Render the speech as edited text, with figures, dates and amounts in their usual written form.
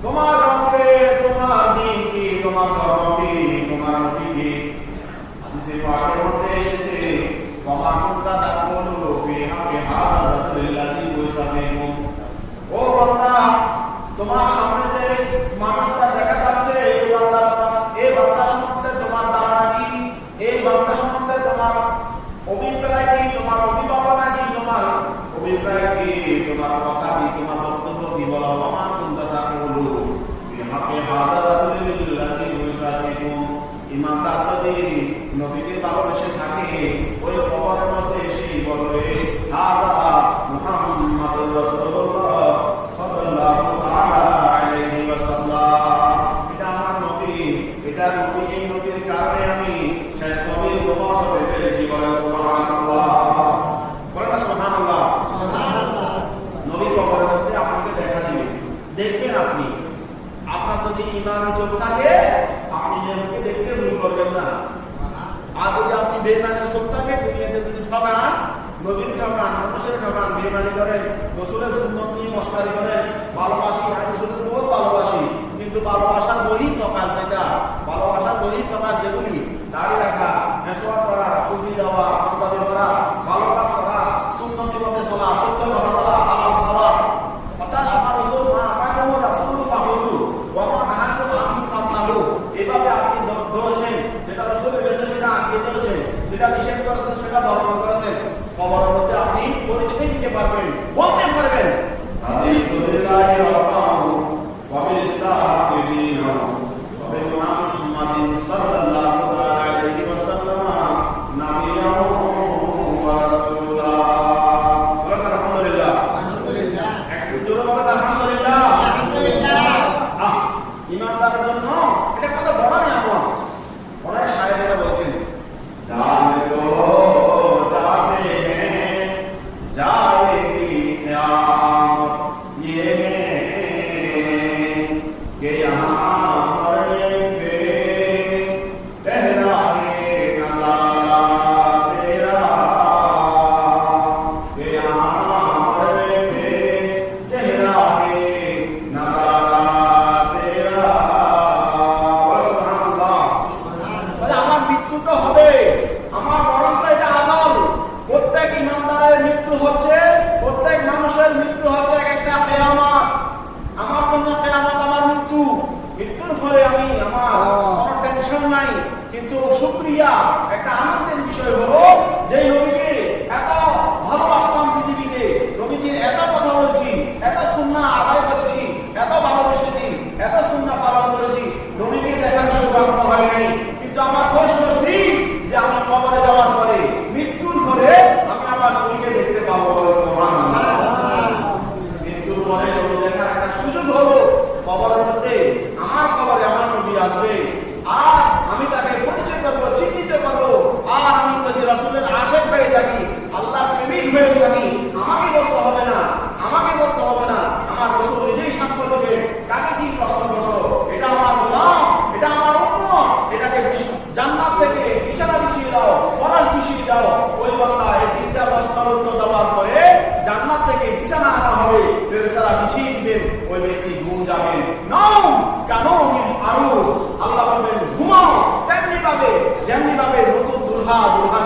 তোমার রঙে, তোমার দিন কি, তোমার ধর্ম কি, তোমার নবী কি। হাদিসে পাকের মধ্যে এসেছে ওমা কুনতা তাকুলু ফি হাক্কি হাযা রাসূলিল্লাহি ওয়াসাল্লাম। ও বান্দা, তোমার সামনে যে মানুষটা দেখা যাচ্ছে, এই বান্দা সম্বন্ধে তোমার ধারণা কি, এই বান্দা সম্বন্ধে তোমার অভিপ্রায় কি, তোমার অভিভাবনা কি, তোমার অভিপ্রায় কি, তোমার কথা কি, তোমার বক্তব্য কি, বলো। ওমা কুনতা তাকুলু ফি হাক্কি হাযা রাসূলিল্লাহি ওয়াসাল্লাম। ইমানদার যদি নবীকে ভালোবেসে থাকে, ওই কবরের মধ্যে এসেই বলবে হাযা মুহাম্মাদুর রাসূলুল্লাহ সাল্লাল্লাহু তাআলা আলাইহি ওয়াসাল্লাম। এটা আমার নবী, এটা নবী, এই নবীর কারণে আমি শেষ নবীর উম্মত হতে পেরেছি। বলেন সুবহানাল্লাহ, বলেন সুবহানাল্লাহ। সুবহানাল্লাহ। নবী কবরের মধ্যে আপনাকে দেখা দিবে, দেখবেন আপনি। আপনার যদি ঈমান চোখ থাকে, আপনি নবীকে দেখতে ভুল করবেন না। আর যদি আপনি বেঈমানের চোখ থাকে, দুনিয়াতে যদি ঠকান, নবীর ঠকান, মানুষের ঠকান, বেঈমানি করেন, রাসূলের সুন্নাত নিয়ে মশকারি করেন, ভালোবাসি আর রাসূলকে বহুত ভালোবাসি, কিন্তু ভালোবাসার বহি প্রকাশ যেটা, ভালোবাসার বহি প্রকাশ যেগুলি দাড়ি রাখা, মেসওয়াক করা, টুপি দেওয়া, পাঞ্জাবি করা, ভালো কাজ করা, সুন্নতি মতে চলা, সত্য কথা বলা, হালাল খাওয়া, অর্থাৎ আমার রাসূল মা আকামু রাসূল ফাহুজু ওয়া মা নাহাকুম আনহু ফাতাহু। এভাবে আপনি ধরেছেন, যেটা রাসূলের বেশে সেটা আঁকড়ে ধরেছেন, যেটা নিষেধ করেছেন সেটা বর্জন করেছেন। কবরের মধ্যে আপনি পরিচয় দিতে পারবেন, বলতে পারবেন আলহামদুলিল্লাহি রাব্বাহু ওয়া বিল ইসলামি দীনাহু ওয়া বি মুহাম্মাদিন সাল্লাল্লাহু আলাইহি ওয়াসাল্লাম নাবিয়্যাহু ওয়া রাসূলাহ। বলেন আলহামদুলিল্লাহ। আলহামদুলিল্লাহ। একটু জোরে বলেন আলহামদুলিল্লাহ। আলহামদুলিল্লাহ। ইমানদারের জন্য এটা কত বড় নিয়ামত। অনেক শায়েরেরা বলছেন জানে গো জানে जाएगी क़यामत ये कि यहाँ मरेंगे लहराएगा लाला तेरा, कि यहाँ मरेंगे लहराएगा लाला तेरा। सुबहानाल्लाह। বলে আমার মৃত্যু তো হবে, আমার মরণ তো এটা আসল। প্রত্যেক ইমানদারের মৃত্যু হচ্ছে, প্রত্যেক মানুষের মৃত্যু হচ্ছে এক একটা কিয়ামত। আমার জন্য কিয়ামত আমার মৃত্যু। মৃত্যুর পরে আমি আমার কোনো টেনশন নাই, কিন্তু শুকরিয়া, একটা আনন্দের বিষয় হলো যে নবীকে এত ভালোবাসতাম পৃথিবীতে, নবীজির এত কথা বলেছি, এত সুন্নাহ আদায় করেছি, এত ভালোবেসেছি, এত সুন্নাহ পালন করেছি, নবীকে দেখার সৌভাগ্য হয় নাই। কিন্তু আমার খোঁজ করছি যে আমি কবরে যাওয়ার পরে, মৃত্যুর পরে আমি আমার নবীকে দেখতে পাবো। মৃত্যুর পরে নবী দেখার একটা সুযোগ হলো কবরের মধ্যে। আমার কবরে আমার নবী আসবে, আর আমি তাকে পরিচয় করবো, চিহ্নিত করবো। আর আমি যদি রাসূলের আশিক হয়ে থাকি, আল্লাহর প্রেমিক হয়ে থাকি, আমাকে বলতে হবে না, আমাকে বলতে হবে না, আমার রাসূল নিজেই সাক্ষ্য দেবে। কাকে কি প্রশ্ন করছো? এটা আমার গোলাম, এটা আমার উম্মত, এটাকে জান্নাত থেকে বিছানা বিছিয়ে দাও, ফরাশ বিছিয়ে দাও। ওই বান্দা এই তিনটা প্রশ্নের উত্তর দেওয়ার পরে জান্নাত থেকে বিছানা আনা হবে, ফেরেশতারা বিছিয়ে দিবেন, ওই ব্যক্তি ঘুম যাবেন। নাও কেন আরো আল্লাহ বলবেন ঘুমাও, তেমনি ভাবে যেমনি ভাবে নতুন দুলহা দুলহান